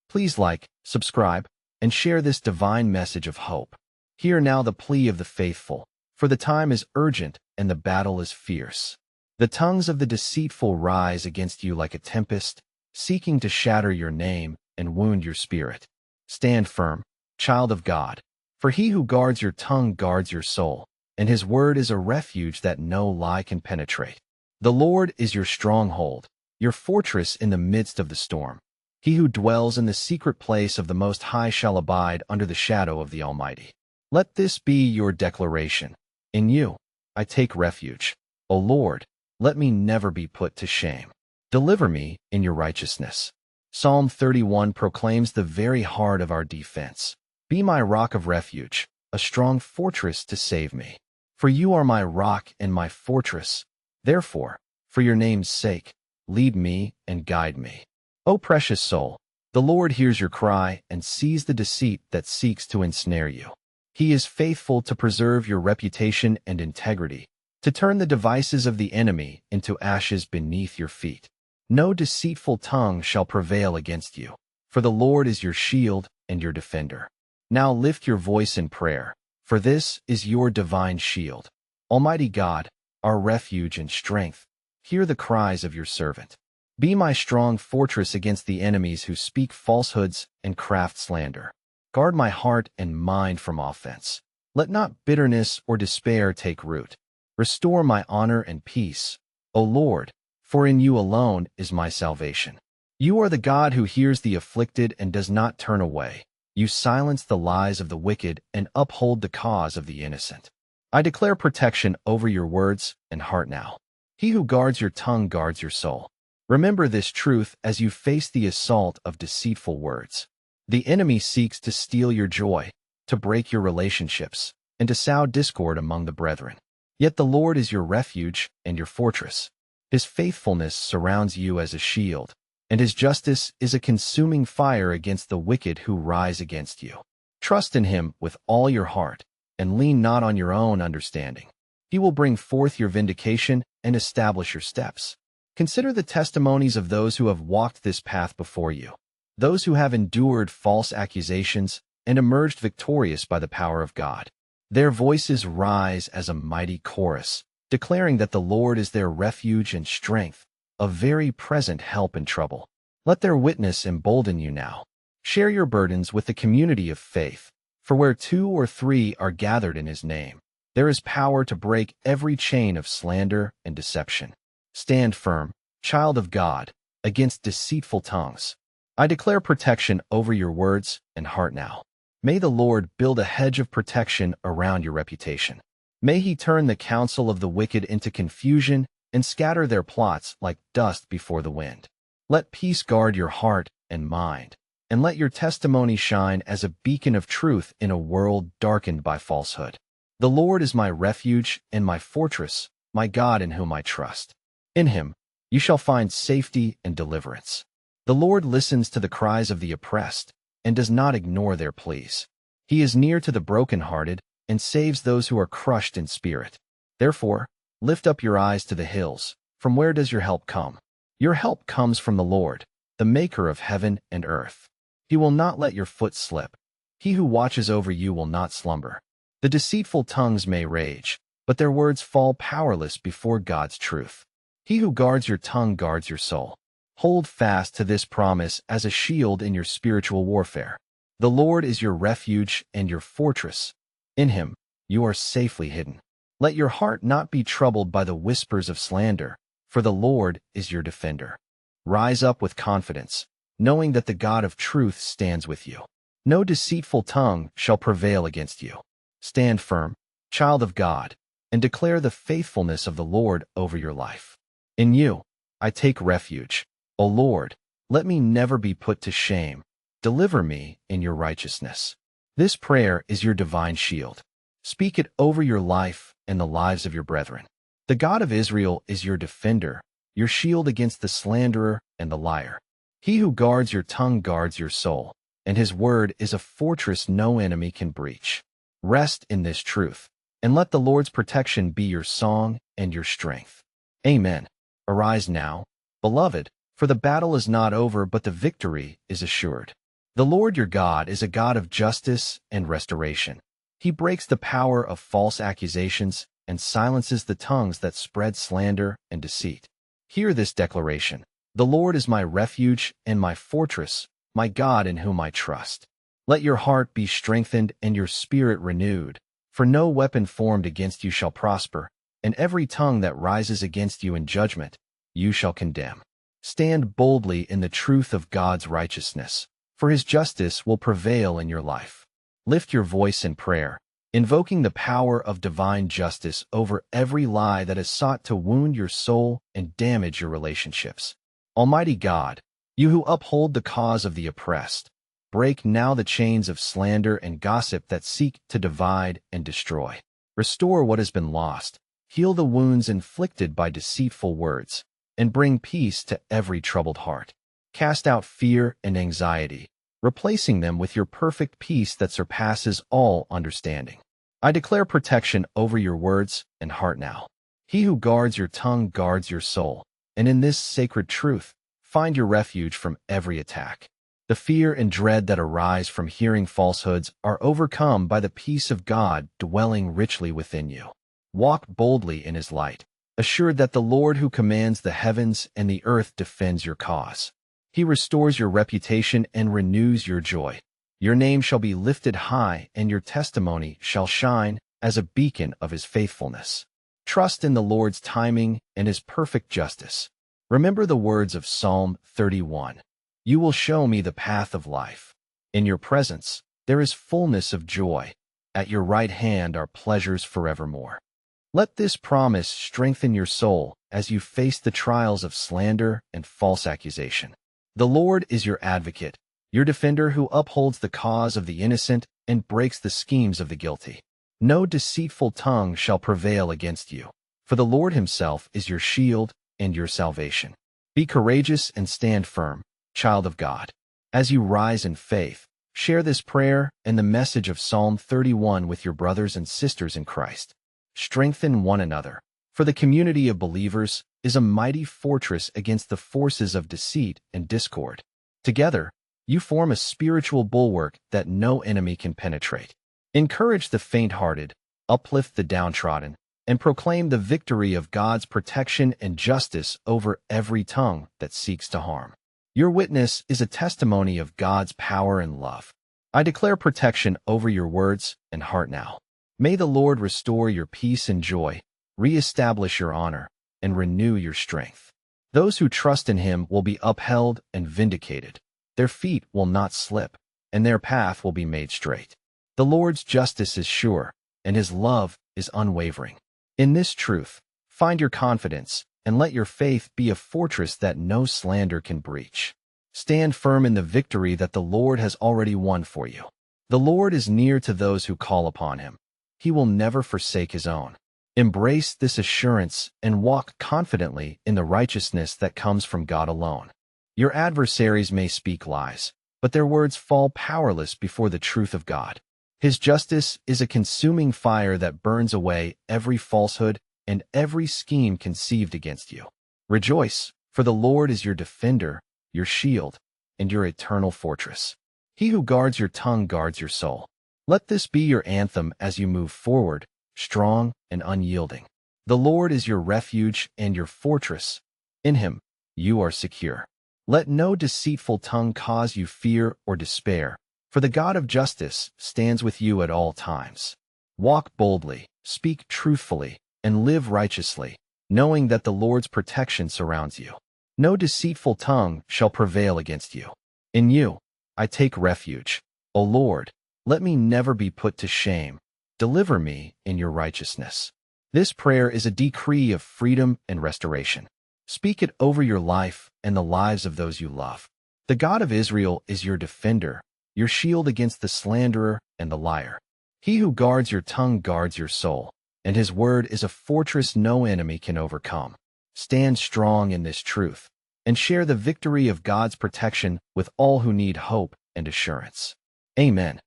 Please like, subscribe, and share this divine message of hope. Hear now the plea of the faithful, for the time is urgent and the battle is fierce. The tongues of the deceitful rise against you like a tempest, seeking to shatter your name and wound your spirit. Stand firm, child of God, for he who guards your tongue guards your soul, and his word is a refuge that no lie can penetrate. The Lord is your stronghold, your fortress in the midst of the storm. He who dwells in the secret place of the Most High shall abide under the shadow of the Almighty. Let this be your declaration. In you I take refuge. O Lord, let me never be put to shame. Deliver me in your righteousness. Psalm 31 proclaims the very heart of our defense. Be my rock of refuge, a strong fortress to save me. For you are my rock and my fortress. Therefore, for your name's sake, lead me and guide me. O precious soul, the Lord hears your cry and sees the deceit that seeks to ensnare you. He is faithful to preserve your reputation and integrity, to turn the devices of the enemy into ashes beneath your feet. No deceitful tongue shall prevail against you, for the Lord is your shield and your defender. Now lift your voice in prayer, for this is your divine shield. Almighty God, our refuge and strength, hear the cries of your servant. Be my strong fortress against the enemies who speak falsehoods and craft slander. Guard my heart and mind from offense. Let not bitterness or despair take root. Restore my honor and peace, O Lord, for in you alone is my salvation. You are the God who hears the afflicted and does not turn away. You silence the lies of the wicked and uphold the cause of the innocent. I declare protection over your words and heart now. He who guards your tongue guards your soul. Remember this truth as you face the assault of deceitful words. The enemy seeks to steal your joy, to break your relationships, and to sow discord among the brethren. Yet the Lord is your refuge and your fortress. His faithfulness surrounds you as a shield, and his justice is a consuming fire against the wicked who rise against you. Trust in him with all your heart, and lean not on your own understanding. He will bring forth your vindication and establish your steps. Consider the testimonies of those who have walked this path before you, those who have endured false accusations and emerged victorious by the power of God. Their voices rise as a mighty chorus, declaring that the Lord is their refuge and strength, a very present help in trouble. Let their witness embolden you now. Share your burdens with the community of faith, for where 2 or 3 are gathered in his name, there is power to break every chain of slander and deception. Stand firm, child of God, against deceitful tongues. I declare protection over your words and heart now. May the Lord build a hedge of protection around your reputation. May he turn the counsel of the wicked into confusion and scatter their plots like dust before the wind. Let peace guard your heart and mind, and let your testimony shine as a beacon of truth in a world darkened by falsehood. The Lord is my refuge and my fortress, my God in whom I trust. In him, you shall find safety and deliverance. The Lord listens to the cries of the oppressed and does not ignore their pleas. He is near to the brokenhearted and saves those who are crushed in spirit. Therefore, lift up your eyes to the hills. From where does your help come? Your help comes from the Lord, the maker of heaven and earth. He will not let your foot slip. He who watches over you will not slumber. The deceitful tongues may rage, but their words fall powerless before God's truth. He who guards your tongue guards your soul. Hold fast to this promise as a shield in your spiritual warfare. The Lord is your refuge and your fortress. In him, you are safely hidden. Let your heart not be troubled by the whispers of slander, for the Lord is your defender. Rise up with confidence, knowing that the God of truth stands with you. No deceitful tongue shall prevail against you. Stand firm, child of God, and declare the faithfulness of the Lord over your life. In you, I take refuge. O Lord, let me never be put to shame. Deliver me in your righteousness. This prayer is your divine shield. Speak it over your life and the lives of your brethren. The God of Israel is your defender, your shield against the slanderer and the liar. He who guards your tongue guards your soul, and his word is a fortress no enemy can breach. Rest in this truth, and let the Lord's protection be your song and your strength. Amen. Arise now, beloved, for the battle is not over, but the victory is assured. The Lord your God is a God of justice and restoration. He breaks the power of false accusations and silences the tongues that spread slander and deceit. Hear this declaration: The Lord is my refuge and my fortress, my God in whom I trust. Let your heart be strengthened and your spirit renewed, for no weapon formed against you shall prosper, and every tongue that rises against you in judgment, you shall condemn. Stand boldly in the truth of God's righteousness, for his justice will prevail in your life. Lift your voice in prayer, invoking the power of divine justice over every lie that has sought to wound your soul and damage your relationships. Almighty God, you who uphold the cause of the oppressed, break now the chains of slander and gossip that seek to divide and destroy. Restore what has been lost, heal the wounds inflicted by deceitful words, and bring peace to every troubled heart. Cast out fear and anxiety, replacing them with your perfect peace that surpasses all understanding. I declare protection over your words and heart now. He who guards your tongue guards your soul, and in this sacred truth, find your refuge from every attack. The fear and dread that arise from hearing falsehoods are overcome by the peace of God dwelling richly within you. Walk boldly in his light, assured that the Lord who commands the heavens and the earth defends your cause. He restores your reputation and renews your joy. Your name shall be lifted high, and your testimony shall shine as a beacon of his faithfulness. Trust in the Lord's timing and his perfect justice. Remember the words of Psalm 31. You will show me the path of life. In your presence there is fullness of joy. At your right hand are pleasures forevermore. Let this promise strengthen your soul as you face the trials of slander and false accusation. The Lord is your advocate, your defender who upholds the cause of the innocent and breaks the schemes of the guilty. No deceitful tongue shall prevail against you, for the Lord himself is your shield and your salvation. Be courageous and stand firm, child of God. As you rise in faith, share this prayer and the message of Psalm 31 with your brothers and sisters in Christ. Strengthen one another, for the community of believers is a mighty fortress against the forces of deceit and discord. Together, you form a spiritual bulwark that no enemy can penetrate. Encourage the faint-hearted, uplift the downtrodden, and proclaim the victory of God's protection and justice over every tongue that seeks to harm. Your witness is a testimony of God's power and love. I declare protection over your words and heart now. May the Lord restore your peace and joy, reestablish your honor, and renew your strength. Those who trust in him will be upheld and vindicated. Their feet will not slip, and their path will be made straight. The Lord's justice is sure, and his love is unwavering. In this truth, find your confidence, and let your faith be a fortress that no slander can breach. Stand firm in the victory that the Lord has already won for you. The Lord is near to those who call upon him. He will never forsake his own. Embrace this assurance and walk confidently in the righteousness that comes from God alone. Your adversaries may speak lies, but their words fall powerless before the truth of God. His justice is a consuming fire that burns away every falsehood and every scheme conceived against you. Rejoice, for the Lord is your defender, your shield, and your eternal fortress. He who guards your tongue guards your soul. Let this be your anthem as you move forward, strong and unyielding. The Lord is your refuge and your fortress. In him, you are secure. Let no deceitful tongue cause you fear or despair, for the God of justice stands with you at all times. Walk boldly, speak truthfully, and live righteously, knowing that the Lord's protection surrounds you. No deceitful tongue shall prevail against you. In you, I take refuge. O Lord, let me never be put to shame. Deliver me in your righteousness. This prayer is a decree of freedom and restoration. Speak it over your life and the lives of those you love. The God of Israel is your defender, your shield against the slanderer and the liar. He who guards your tongue guards your soul, and his word is a fortress no enemy can overcome. Stand strong in this truth, and share the victory of God's protection with all who need hope and assurance. Amen.